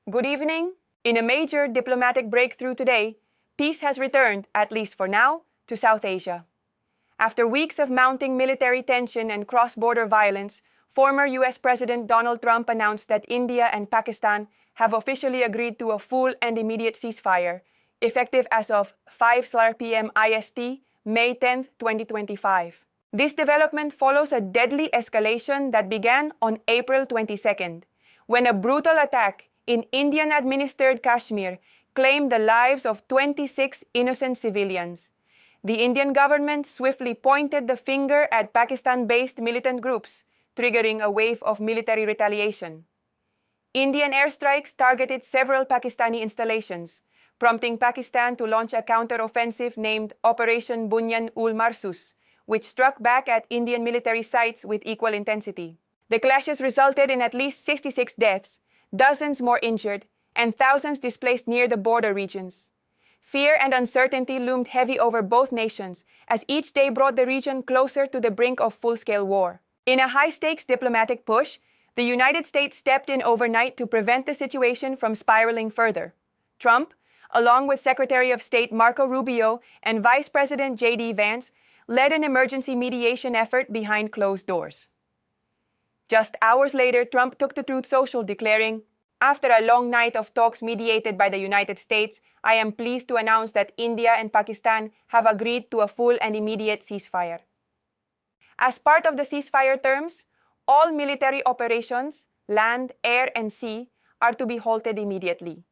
Good evening. In a major diplomatic breakthrough today, peace has returned, at least for now, to South Asia. After weeks of mounting military tension and cross-border violence, former U.S. President Donald Trump announced that India and Pakistan have officially agreed to a full and immediate ceasefire, effective as of 5 p.m. IST, May 10, 2025. This development follows a deadly escalation that began on April 22nd, when a brutal attack in Indian-administered Kashmir claimed the lives of 26 innocent civilians. The Indian government swiftly pointed the finger at Pakistan-based militant groups, triggering a wave of military retaliation. Indian airstrikes targeted several Pakistani installations, prompting Pakistan to launch a counter-offensive named Operation Bunyan-ul-Marsus, which struck back at Indian military sites with equal intensity. The clashes resulted in at least 66 deaths, dozens more injured, and thousands displaced near the border regions. Fear and uncertainty loomed heavy over both nations as each day brought the region closer to the brink of full-scale war. In a high-stakes diplomatic push, the United States stepped in overnight to prevent the situation from spiraling further. Trump, along with Secretary of State Marco Rubio and Vice President J.D. Vance, led an emergency mediation effort behind closed doors. Just hours later, Trump took to Truth Social, declaring, "After a long night of talks mediated by the United States, I am pleased to announce that India and Pakistan have agreed to a full and immediate ceasefire." As part of the ceasefire terms, all military operations, land, air, and sea, are to be halted immediately.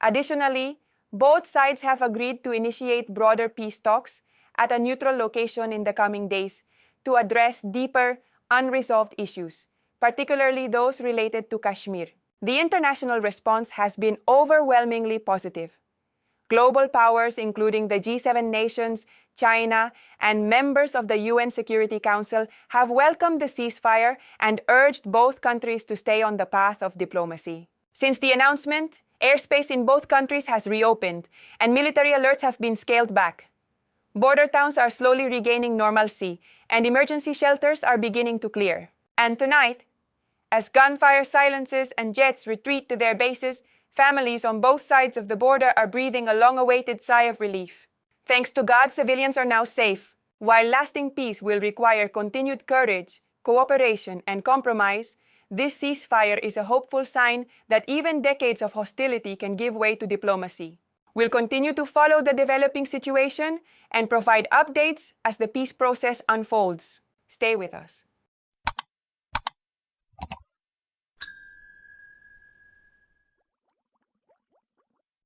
Additionally, both sides have agreed to initiate broader peace talks at a neutral location in the coming days to address deeper, unresolved issues, particularly those related to Kashmir. The international response has been overwhelmingly positive. Global powers, including the G7 nations, China, and members of the UN Security Council, have welcomed the ceasefire and urged both countries to stay on the path of diplomacy. Since the announcement, airspace in both countries has reopened, and military alerts have been scaled back. Border towns are slowly regaining normalcy, and emergency shelters are beginning to clear. And tonight, as gunfire silences and jets retreat to their bases, families on both sides of the border are breathing a long-awaited sigh of relief. Thanks to God, civilians are now safe. While lasting peace will require continued courage, cooperation, and compromise, this ceasefire is a hopeful sign that even decades of hostility can give way to diplomacy. We'll continue to follow the developing situation and provide updates as the peace process unfolds. Stay with us.